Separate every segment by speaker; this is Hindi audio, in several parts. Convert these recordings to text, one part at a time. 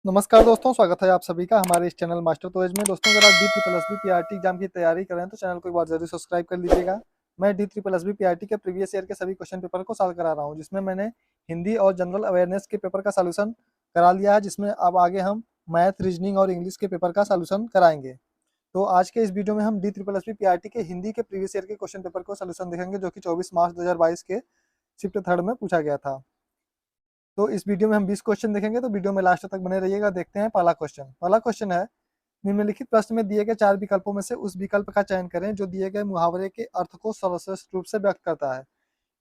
Speaker 1: नमस्कार दोस्तों, स्वागत है आप सभी का हमारे इस चैनल मास्टर तोएज में। दोस्तों, अगर आप डी3+बी पीआरटी एग्जाम की तैयारी कर रहे हैं तो चैनल को एक बार जरूर सब्सक्राइब कर लीजिएगा। मैं डी3+बी पीआरटी के प्रीवियस ईयर के सभी क्वेश्चन पेपर को सॉल्व करा रहा हूं, जिसमें मैंने हिंदी और जनरल अवेयरनेस के पेपर का सोल्यूशन करा लिया है, जिसमें अब आगे हम मैथ, रीजनिंग और इंग्लिश के पेपर का सोल्यूशन कराएंगे। तो आज के इस वीडियो में हम डी3+बी पीआरटी के हिंदी के प्रीवियस ईयर के क्वेश्चन पेपर को सोल्यूशन देखेंगे, जो कि 24 मार्च 2022 के शिफ्ट थर्ड में पूछा गया था। तो इस वीडियो में हम 20 क्वेश्चन देखेंगे, तो वीडियो में लास्ट तक बने रहिएगा। देखते हैं पहला क्वेश्चन है, निम्नलिखित प्रश्न में दिए गए 4 विकल्पों में से उस विकल्प का चयन करें जो दिए गए मुहावरे के अर्थ को सर्वश्रेष्ठ रूप से व्यक्त करता है।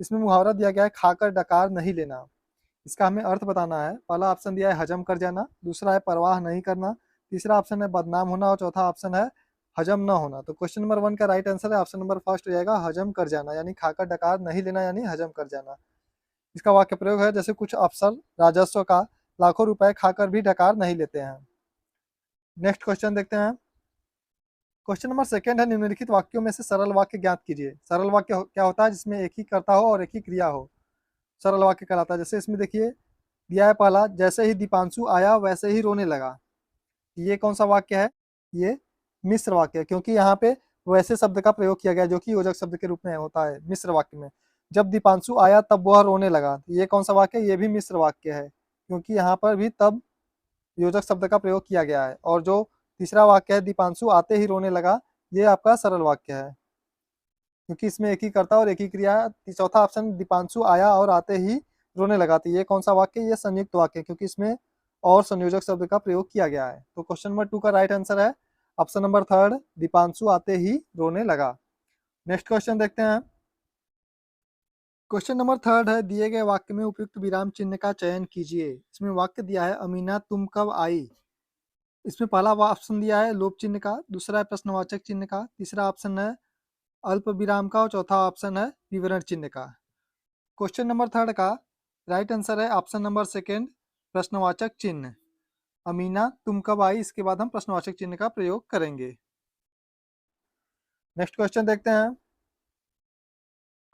Speaker 1: इसमें मुहावरा दिया गया है खाकर डकार नहीं लेना। इसका हमें अर्थ बताना है। पहला ऑप्शन दिया है हजम कर जाना, दूसरा है परवाह नहीं करना, तीसरा ऑप्शन है बदनाम होना और चौथा ऑप्शन है हजम न होना। तो क्वेश्चन नंबर 1 का राइट आंसर है ऑप्शन नंबर फर्स्ट हो जाएगा, हजम कर जाना, यानी खाकर डकार नहीं लेना यानी हजम कर जाना। इसका वाक्य प्रयोग है, जैसे कुछ अफसर राजस्व का लाखों रुपए खाकर भी डकार नहीं लेते हैं। नेक्स्ट क्वेश्चन देखते हैं। क्वेश्चन नंबर सेकंड है, निम्नलिखित वाक्यों में से सरल वाक्य ज्ञात कीजिए। सरल वाक्य क्या होता है? जिसमें एक ही कर्ता हो और एक ही क्रिया हो, सरल वाक्य कहलाता है। जैसे इसमें देखिए दिया है पहला, जैसे ही दीपांशु आया वैसे ही रोने लगा। ये कौन सा वाक्य है? ये मिश्र वाक्य है, क्योंकि यहाँ पे वैसे शब्द का प्रयोग किया गया जो कि योजक शब्द के रूप में होता है मिश्र वाक्य में। जब दीपांशु आया तब वह रोने लगा, ये कौन सा वाक्य? ये भी मिश्र वाक्य है, क्योंकि यहाँ पर भी तब योजक शब्द का प्रयोग किया गया है। और जो तीसरा वाक्य है, दीपांशु आते ही रोने लगा, ये आपका सरल वाक्य है, क्योंकि इसमें एक ही कर्ता और एक ही क्रिया है। चौथा ऑप्शन, दीपांशु आया और आते ही रोने लगा, तो ये कौन सा वाक्य? ये संयुक्त वाक्य है, क्योंकि इसमें और संयोजक शब्द का प्रयोग किया गया है। तो क्वेश्चन नंबर 2 का राइट आंसर है ऑप्शन नंबर थर्ड, दीपांशु आते ही रोने लगा। नेक्स्ट क्वेश्चन देखते हैं। क्वेश्चन नंबर थर्ड है, दिए गए वाक्य में उपयुक्त विराम चिन्ह का चयन कीजिए। इसमें वाक्य दिया है, अमीना तुम कब आई। इसमें पहला ऑप्शन दिया है लोप चिन्ह का, दूसरा है प्रश्नवाचक चिन्ह का, तीसरा ऑप्शन है अल्प विराम का और चौथा ऑप्शन है विवरण चिन्ह का। क्वेश्चन नंबर थर्ड का राइट आंसर है ऑप्शन नंबर सेकेंड, प्रश्नवाचक चिन्ह। अमीना तुम कब आई, इसके बाद हम प्रश्नवाचक चिन्ह का प्रयोग करेंगे। नेक्स्ट क्वेश्चन देखते हैं।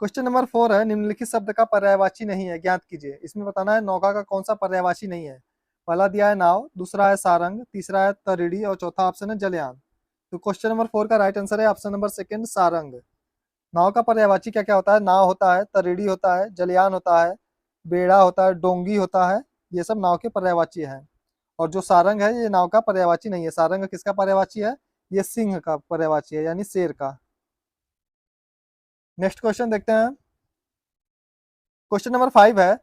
Speaker 1: क्वेश्चन नंबर 4 है, निम्नलिखित शब्द का पर्यायवाची नहीं है, ज्ञात कीजिए। इसमें बताना है नौका का कौन सा पर्यायवाची नहीं है। पहला दिया है नाव, दूसरा है सारंग, तीसरा है तरिड़ी और चौथा ऑप्शन है जलयान। तो क्वेश्चन नंबर 4 का राइट आंसर है ऑप्शन नंबर सेकंड, सारंग। नाव का पर्यायवाची क्या क्या होता है? नाव होता है, तरिड़ी होता है, जलयान होता है, बेड़ा होता है, डोंगी होता है, ये सब नाव के पर्यायवाची हैं। और जो सारंग है ये नाव का पर्यायवाची नहीं है। सारंग किसका पर्यायवाची है? ये सिंह का पर्यायवाची है, यानी शेर का। नेक्स्ट क्वेश्चन देखते हैं। क्वेश्चन नंबर 5 है,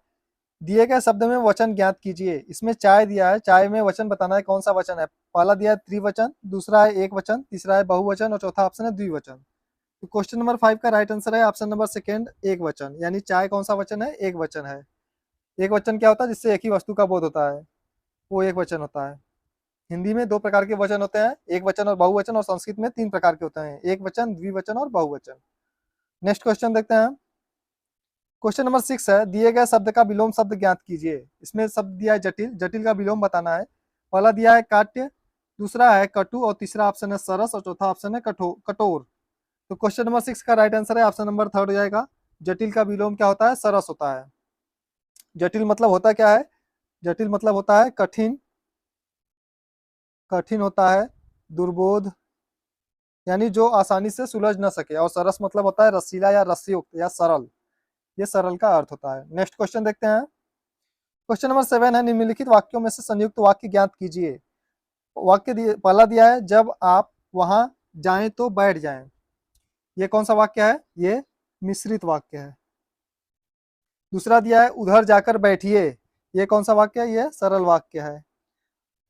Speaker 1: दिए गए शब्द में वचन ज्ञात कीजिए। इसमें चाय दिया है, चाय में वचन बताना है कौन सा वचन है। पहला दिया है त्रिवचन, दूसरा है एक वचन, तीसरा है बहुवचन और चौथा ऑप्शन है द्विवचन। तो क्वेश्चन नंबर 5 का राइट आंसर है ऑप्शन नंबर सेकेंड, एक वचन, यानी चाय कौन सा वचन है? एक वचन है। एक वचन क्या होता है? जिससे एक ही वस्तु का बोध होता है, वो एक वचन होता है। हिंदी में 2 प्रकार के वचन होते हैं, एक वचन और बहुवचन, और संस्कृत में 3 प्रकार के होते हैं, एक वचन, द्विवचन और बहुवचन। नेक्स्ट क्वेश्चन देखते हैं। क्वेश्चन नंबर 6 है, दिए गए शब्द का विलोम शब्द ज्ञात कीजिए। इसमें शब्द दिया है जटिल, जटिल का विलोम बताना है। पहला दिया है काट्य, दूसरा है कटु और तीसरा ऑप्शन है सरस और चौथा ऑप्शन है कठोर। तो क्वेश्चन नंबर 6 का राइट आंसर है ऑप्शन नंबर थर्ड हो जाएगा। जटिल का विलोम क्या होता है? सरस होता है। जटिल मतलब होता क्या है? जटिल मतलब होता है कठिन, कठिन होता है, दुर्बोध, यानी जो आसानी से सुलझ न सके। और सरस मतलब होता है रसीला या रस्युक्त या सरल, ये सरल का अर्थ होता है। नेक्स्ट क्वेश्चन देखते हैं। क्वेश्चन नंबर 7 है, निम्नलिखित वाक्यों में से संयुक्त वाक्य ज्ञात कीजिए। पहला दिया है, जब आप वहां जाएं तो बैठ जाएं, ये कौन सा वाक्य है? ये मिश्रित वाक्य है। दूसरा दिया है, उधर जाकर बैठिए, ये कौन सा वाक्य है? ये सरल वाक्य है।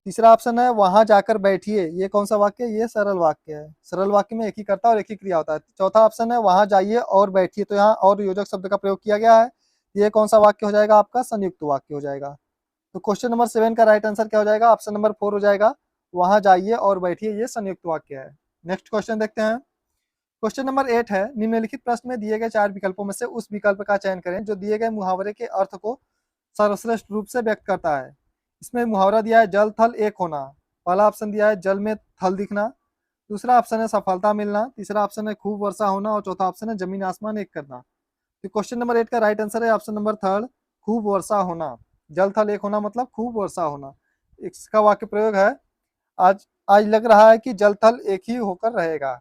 Speaker 1: तीसरा ऑप्शन है, वहां जाकर बैठिए, ये कौन सा वाक्य है? ये सरल वाक्य है। सरल वाक्य में एक ही कर्ता और एक ही क्रिया होता है। चौथा ऑप्शन है, वहां जाइए और बैठिए, तो यहाँ और योजक शब्द का प्रयोग किया गया है, ये कौन सा वाक्य हो जाएगा? आपका संयुक्त वाक्य हो जाएगा। तो क्वेश्चन नंबर 7 का राइट आंसर क्या हो जाएगा? ऑप्शन नंबर 4 हो जाएगा, वहां जाइए और बैठिए, ये संयुक्त वाक्य है। नेक्स्ट क्वेश्चन देखते हैं। क्वेश्चन नंबर 8 है, निम्नलिखित प्रश्न में दिए गए 4 विकल्पों में से उस विकल्प का चयन करें जो दिए गए मुहावरे के अर्थ को सर्वश्रेष्ठ रूप से व्यक्त करता है। इसमें मुहावरा दिया है जल थल एक होना। पहला ऑप्शन दिया है जल में थल दिखना, दूसरा ऑप्शन है सफलता मिलना, तीसरा ऑप्शन है खूब वर्षा होना और चौथा ऑप्शन है जमीन आसमान एक करना। तो क्वेश्चन नंबर 8 का राइट आंसर है ऑप्शन नंबर थर्ड, खूब वर्षा होना। जल थल एक होना मतलब खूब वर्षा होना, इसका वाक्य प्रयोग है, आज आज लग रहा है कि जल थल एक ही होकर रहेगा।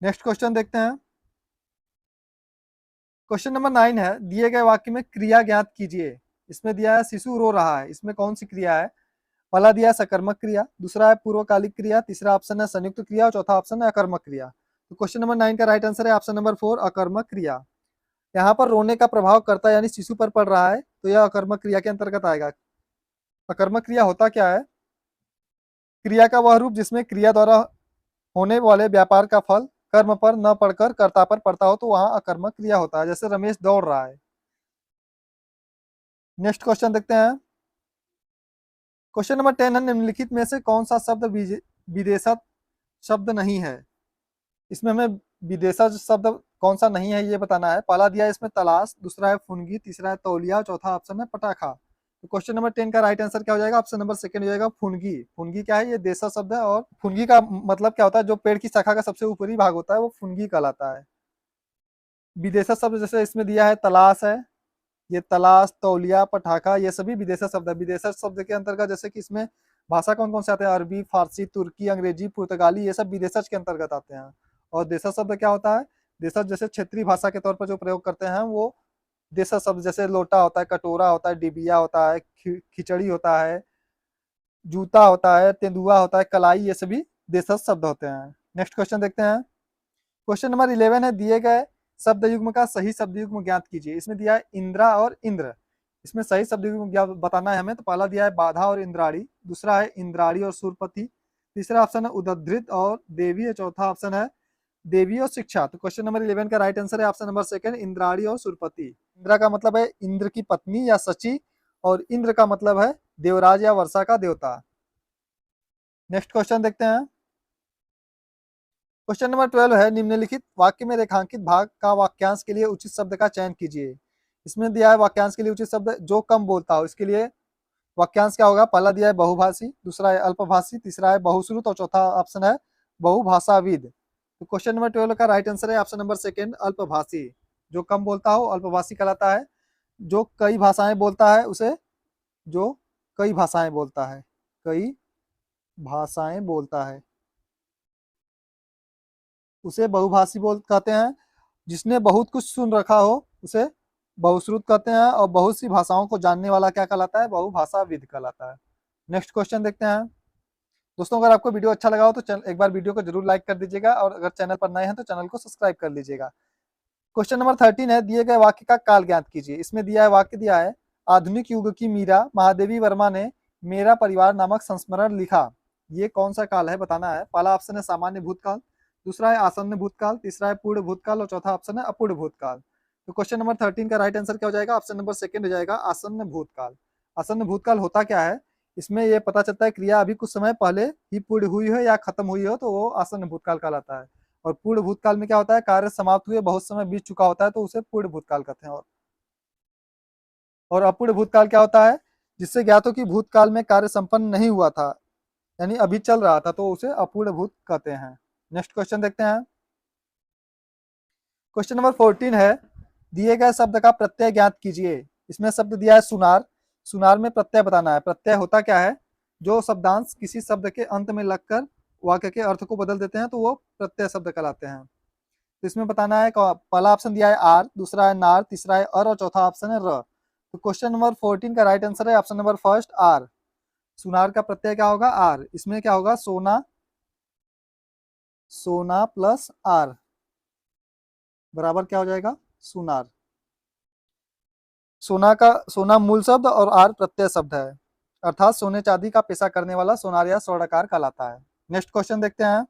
Speaker 1: नेक्स्ट क्वेश्चन देखते हैं। क्वेश्चन नंबर 9 है, दिए गए वाक्य में क्रिया ज्ञात कीजिए। इसमें दिया है शिशु रो रहा है, इसमें कौन सी क्रिया है? पहला दिया है सकर्मक क्रिया, दूसरा है पूर्वकालिक क्रिया, तीसरा ऑप्शन है संयुक्त क्रिया और चौथा ऑप्शन है अकर्मक क्रिया। तो क्वेश्चन नंबर 9 का राइट आंसर है ऑप्शन नंबर 4 अकर्मक क्रिया। यहाँ पर रोने का प्रभाव कर्ता यानी शिशु पर पड़ रहा है, तो यह अकर्मक क्रिया के अंतर्गत आएगा। अकर्मक क्रिया होता क्या है? क्रिया का वह रूप जिसमें क्रिया द्वारा होने वाले व्यापार का फल कर्म पर न पड़कर कर्ता पर पड़ता हो, तो वहां अकर्मक क्रिया होता है। जैसे रमेश दौड़ रहा है। नेक्स्ट क्वेश्चन देखते हैं। क्वेश्चन नंबर 10 है, निम्नलिखित में से कौन सा शब्द विदेशत शब्द नहीं है? इसमें हमें विदेशज शब्द कौन सा नहीं है ये बताना है। पहला दिया है इसमें तलाश, दूसरा है फुनगी, तीसरा है तौलिया, चौथा ऑप्शन है पटाखा। तो क्वेश्चन नंबर 10 का राइट आंसर क्या हो जाएगा? ऑप्शन नंबर सेकंड हो जाएगा फुनगी। फुनगी क्या है? ये देशज शब्द है, और फुनगी का मतलब क्या होता है? जो पेड़ की शाखा का सबसे ऊपरी भाग होता है वो फुनगी कहलाता है। विदेशज शब्द जैसे इसमें दिया है तलाश है, ये तलाश, तौलिया, पटाखा, ये सभी विदेशज शब्द है। विदेशज शब्द के अंतर्गत जैसे कि इसमें भाषा कौन कौन से आते हैं? अरबी, फारसी, तुर्की, अंग्रेजी, पुर्तगाली, ये सब विदेशज के अंतर्गत आते हैं। और देशज शब्द क्या होता है? देशज जैसे क्षेत्रीय भाषा के तौर पर जो प्रयोग करते हैं वो देशज शब्द, जैसे लोटा होता है, कटोरा होता है, डिबिया होता है, खिचड़ी होता है, जूता होता है, तेंदुआ होता है, कलाई, ये सभी देशज शब्द होते हैं। नेक्स्ट क्वेश्चन देखते हैं। क्वेश्चन नंबर 11 है, दिए गए शब्द युग्म का सही शब्द युग्म ज्ञात कीजिए। इसमें दिया है इंद्रा और इंद्र, इसमें सही शब्द युग्म बताना है हमें। तो पहला दिया है बाधा और इंद्राणी, दूसरा है इंद्राणी और सूरपति, तीसरा ऑप्शन है उदधृत और देवी, और चौथा ऑप्शन है देवी और शिक्षा। तो क्वेश्चन नंबर 11 का राइट आंसर है ऑप्शन नंबर सेकंड इंद्राणी और सूरपति। इंद्रा का मतलब है इंद्र की पत्नी या सची, और इंद्र का मतलब है देवराज या वर्षा का देवता। नेक्स्ट क्वेश्चन देखते हैं। क्वेश्चन नंबर 12 है, निम्नलिखित वाक्य में रेखांकित भाग का वाक्यांश के लिए उचित शब्द का चयन कीजिए। इसमें दिया है वाक्यांश के लिए उचित शब्द जो कम बोलता हो, इसके लिए वाक्यांश क्या होगा? पहला दिया है बहुभाषी, दूसरा है अल्पभाषी, तीसरा है बहुश्रुत और चौथा ऑप्शन है बहुभाषाविद। तो क्वेश्चन नंबर 12 का राइट आंसर है ऑप्शन नंबर सेकंड अल्पभाषी। जो कम बोलता हो अल्पभाषी कहलाता है। जो कई भाषाएं बोलता है उसे जो कई भाषाएं बोलता है, कई भाषाएं बोलता है उसे बहुभाषी बोल कहते हैं। जिसने बहुत कुछ सुन रखा हो उसे बहुश्रुत कहते हैं, और बहुत सी भाषाओं को जानने वाला क्या कहलाता है? बहुभाषाविद कहलाता है। नेक्स्ट क्वेश्चन देखते हैं। दोस्तों, अगर आपको वीडियो अच्छा लगा हो तो एक बार वीडियो को जरूर लाइक कर दीजिएगा, और अगर चैनल पर नए हैं तो चैनल को सब्सक्राइब कर लीजिएगा। क्वेश्चन नंबर 13 है, दिए गए वाक्य का काल ज्ञात कीजिए। इसमें दिया है वाक्य दिया है, आधुनिक युग की मीरा महादेवी वर्मा ने मेरा परिवार नामक संस्मरण लिखा। ये कौन सा काल है बताना है। पहला ऑप्शन है सामान्य भूतकाल, दूसरा है आसन्न भूतकाल, तीसरा है पूर्ण भूतकाल और चौथा ऑप्शन है अपूर्ण भूतकाल। तो क्वेश्चन नंबर 13 का राइट आंसर क्या हो जाएगा? ऑप्शन नंबर सेकंड हो जाएगा आसन्न भूतकाल। आसन्न भूतकाल होता क्या है? इसमें यह पता चलता है क्रिया अभी कुछ समय पहले ही पूर्ण हुई हो या खत्म हुई हो, तो वो आसन्न भूतकाल कहलाता है। और पूर्ण भूतकाल में क्या होता है? कार्य समाप्त हुए बहुत समय बीत चुका होता है, तो उसे पूर्ण भूतकाल कहते हैं। और अपूर्ण भूतकाल क्या होता है? जिससे ज्ञात हो कि भूतकाल में कार्य संपन्न नहीं हुआ था, यानी अभी चल रहा था, तो उसे अपूर्ण भूत कहते हैं। नेक्स्ट क्वेश्चन देखते हैं। क्वेश्चन नंबर 14 है, दिए गए शब्द का प्रत्यय ज्ञात कीजिए। इसमें शब्द दिया है सुनार। सुनार में प्रत्यय बताना है। प्रत्यय होता क्या है? जो शब्दांश किसी शब्द के अंत में लगकर वाक्य के अर्थ को बदल देते हैं, तो वो प्रत्यय शब्द कहलाते हैं। तो इसमें बताना है, पहला ऑप्शन दिया है आर, दूसरा है नार, तीसरा है अर और चौथा ऑप्शन है र। तो क्वेश्चन नंबर 14 का राइट आंसर है ऑप्शन नंबर फर्स्ट आर। सुनार का प्रत्यय क्या होगा? आर। इसमें क्या होगा? सोना, सोना प्लस आर बराबर क्या हो जाएगा? सुनार। सोना मूल शब्द और आर प्रत्यय शब्द है, अर्थात सोने चांदी का पेशा करने वाला सोनार या स्वर्णकार कहलाता है। नेक्स्ट क्वेश्चन देखते हैं।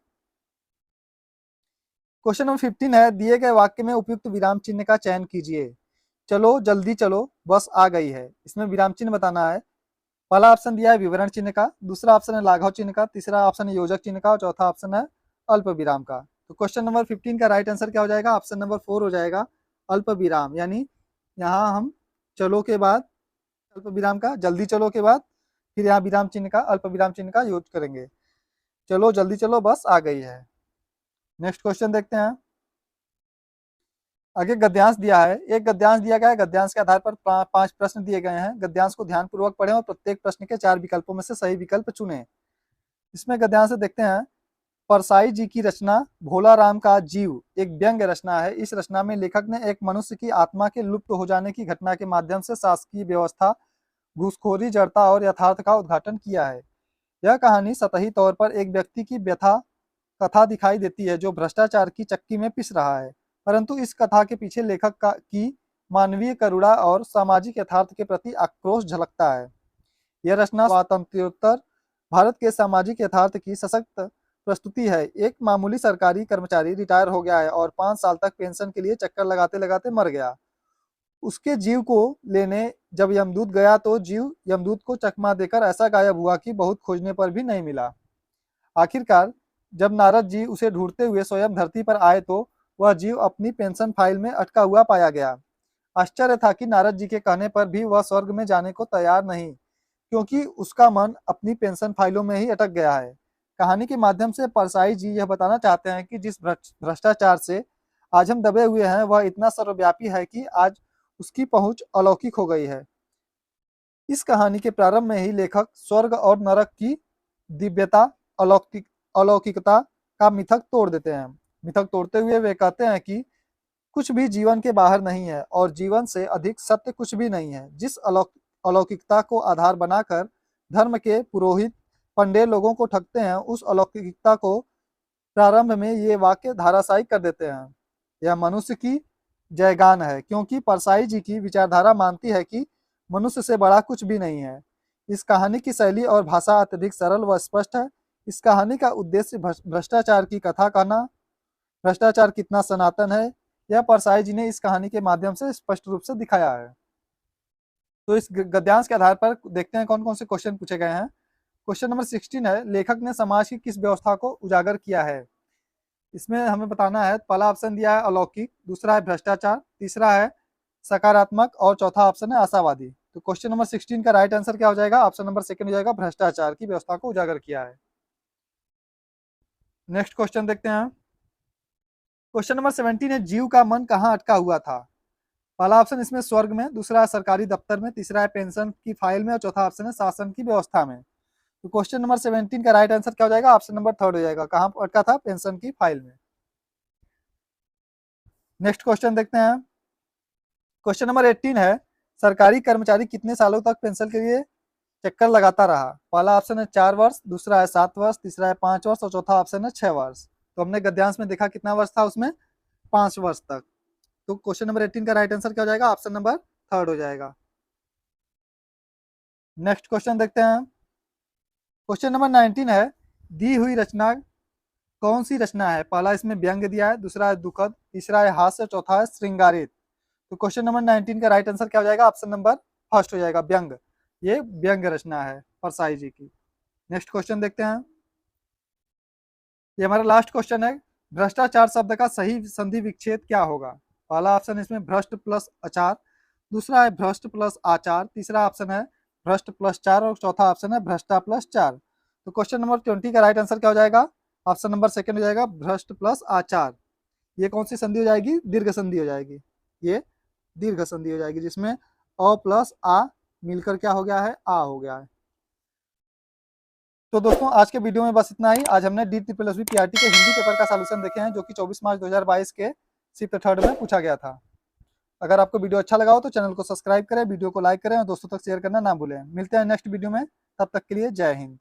Speaker 1: क्वेश्चन नंबर 15 है, दिए गए वाक्य में उपयुक्त विराम चिन्ह का चयन कीजिए। चलो जल्दी चलो बस आ गई है। इसमें विराम चिन्ह बताना है। पहला ऑप्शन दिया है विवरण चिन्ह का, दूसरा ऑप्शन है लाघव चिन्ह का, तीसरा ऑप्शन है योजक चिन्ह का और चौथा ऑप्शन है अल्प विराम का। तो क्वेश्चन नंबर 15 का राइट आंसर क्या हो जाएगा? ऑप्शन नंबर 4 हो जाएगा अल्प विराम। यानी यहाँ हम चलो के बाद अल्प विराम का, जल्दी चलो के बाद फिर यहाँ विराम चिन्ह का, अल्प विराम चिन्ह का यूज करेंगे। चलो जल्दी चलो बस आ गई है। नेक्स्ट क्वेश्चन देखते हैं। आगे गद्यांश दिया है, एक गद्यांश दिया गया है, गद्यांश के आधार पर 5 प्रश्न दिए गए हैं। गद्यांश को ध्यानपूर्वक पढ़ें और प्रत्येक प्रश्न के 4 विकल्पों में से सही विकल्प चुनें। इसमें गद्यांश से देखते हैं, परसाई जी की रचना भोला राम का जीव एक व्यंग्य रचना है। इस रचना में लेखक ने एक मनुष्य की आत्मा के लुप्त हो जाने की घटना के माध्यम से शासकीय व्यवस्था, घूसखोरी, जड़ता और यथार्थ का उद्घाटन किया है। यह कहानी सतही तौर पर एक व्यक्ति की व्यथा कथा दिखाई देती है जो भ्रष्टाचार की चक्की में पिस रहा है, परंतु इस कथा के पीछे लेखक की मानवीय करुणा और सामाजिक यथार्थ के प्रति आक्रोश झलकता है। यह रचना स्वातंत्र्योत्तर भारत के सामाजिक यथार्थ की सशक्त प्रस्तुति है। एक मामूली सरकारी कर्मचारी रिटायर हो गया है और 5 साल तक पेंशन के लिए चक्कर लगाते लगाते मर गया। उसके जीव को लेने जब यमदूत गया तो जीव यमदूत को चकमा देकर ऐसा गायब हुआ कि बहुत खोजने पर भी नहीं मिला। आखिरकार जब नारद जी उसे ढूंढते हुए स्वयं धरती पर आए तो वह जीव अपनी पेंशन फाइल में अटका हुआ पाया गया। आश्चर्य था कि नारद जी के कहने पर भी वह स्वर्ग में जाने को तैयार नहीं, क्योंकि उसका मन अपनी पेंशन फाइलों में ही अटक गया है। कहानी के माध्यम से परसाई जी यह बताना चाहते हैं कि जिस भ्रष्टाचार से आज हम दबे हुए हैं वह इतना सर्वव्यापी है कि आज उसकी पहुंच अलौकिक हो गई है। इस कहानी के प्रारंभ में ही लेखक स्वर्ग और नरक की दिव्यता, अलौकिकता का मिथक तोड़ देते हैं। मिथक तोड़ते हुए वे कहते हैं कि कुछ भी जीवन के बाहर नहीं है और जीवन से अधिक सत्य कुछ भी नहीं है। जिस अलौकिकता को आधार बनाकर धर्म के पुरोहित पंडित लोगों को ठगते हैं, उस अलौकिकता को प्रारंभ में ये वाक्य धाराशायी कर देते हैं। यह मनुष्य की जयगान है, क्योंकि परसाई जी की विचारधारा मानती है कि मनुष्य से बड़ा कुछ भी नहीं है। इस कहानी की शैली और भाषा अत्यधिक सरल व स्पष्ट है। इस कहानी का उद्देश्य भ्रष्टाचार की कथा कहना, भ्रष्टाचार कितना सनातन है, यह परसाई जी ने इस कहानी के माध्यम से स्पष्ट रूप से दिखाया है। तो इस गद्यांश के आधार पर देखते हैं कौन कौन से क्वेश्चन पूछे गए हैं। क्वेश्चन नंबर 16 है, लेखक ने समाज की किस व्यवस्था को उजागर किया है। इसमें हमें बताना है, पहला ऑप्शन दिया है अलौकिक, दूसरा है भ्रष्टाचार, तीसरा है सकारात्मक और चौथा ऑप्शन है आशावादी। तो क्वेश्चन नंबर 16 का राइट आंसर क्या हो जाएगा, ऑप्शन नंबर सेकंड हो जाएगा, भ्रष्टाचार की व्यवस्था को उजागर किया है। नेक्स्ट क्वेश्चन देखते हैं। क्वेश्चन नंबर 17 है, जीव का मन कहाँ अटका हुआ था। पहला ऑप्शन इसमें स्वर्ग में, दूसरा है सरकारी दफ्तर में, तीसरा है पेंशन की फाइल में और चौथा ऑप्शन है शासन की व्यवस्था में। तो क्वेश्चन नंबर 17 का राइट आंसर क्या हो जाएगा, ऑप्शन नंबर थर्ड हो जाएगा, कहाँ अटका था, पेंशन की फाइल में। नेक्स्ट क्वेश्चन देखते हैं। क्वेश्चन नंबर 18 है, सरकारी कर्मचारी कितने सालों तक पेंशन के लिए चक्कर लगाता रहा। पहला ऑप्शन है 4 वर्ष, दूसरा है 7 वर्ष, तीसरा है 5 वर्ष और चौथा ऑप्शन है 6 वर्ष। तो हमने गद्यांश में देखा कितना वर्ष था, उसमें 5 वर्ष तक। तो क्वेश्चन नंबर 18 का राइट आंसर क्या हो जाएगा, ऑप्शन नंबर थर्ड हो जाएगा। नेक्स्ट क्वेश्चन देखते हैं। क्वेश्चन नंबर 19 है, दी हुई रचना कौन सी रचना है। पहला इसमें व्यंग दिया है, दूसरा है दुखद, तीसरा है हास्य, चौथा है श्रृंगारित। तो क्वेश्चन नंबर 19 का राइट आंसर क्या हो जाएगा, ऑप्शन नंबर फर्स्ट हो जाएगा, व्यंग। ये व्यंग रचना है परसाई जी की। नेक्स्ट क्वेश्चन देखते हैं। ये हमारा लास्ट क्वेश्चन है, भ्रष्टाचार शब्द का सही संधि विच्छेद क्या होगा। पहला ऑप्शन इसमें भ्रष्ट प्लस आचार, दूसरा है भ्रष्ट प्लस आचार, तीसरा ऑप्शन है भ्रष्ट प्लस चार और चौथा ऑप्शन है भ्रष्टा प्लस चार। तो क्वेश्चन नंबर 20 का राइट आंसर क्या हो जाएगा, ऑप्शन नंबर सेकंड हो जाएगा, भ्रष्ट प्लस आचार। ये कौन सी संधि हो जाएगी, दीर्घ संधि हो जाएगी। ये दीर्घ संधि हो जाएगी, जिसमें अ प्लस आ मिलकर क्या हो गया है, आ हो गया है। तो दोस्तों आज के वीडियो में बस इतना ही। आज हमने DSSB PRT के हिंदी पेपर का सॉल्यूशन देखे हैं, जो कि 24 मार्च 2022 के शिफ्ट थर्ड में पूछा गया था। अगर आपको वीडियो अच्छा लगा हो तो चैनल को सब्सक्राइब करें, वीडियो को लाइक करें और दोस्तों तक शेयर करना ना भूलें। मिलते हैं नेक्स्ट वीडियो में, तब तक के लिए जय हिंद।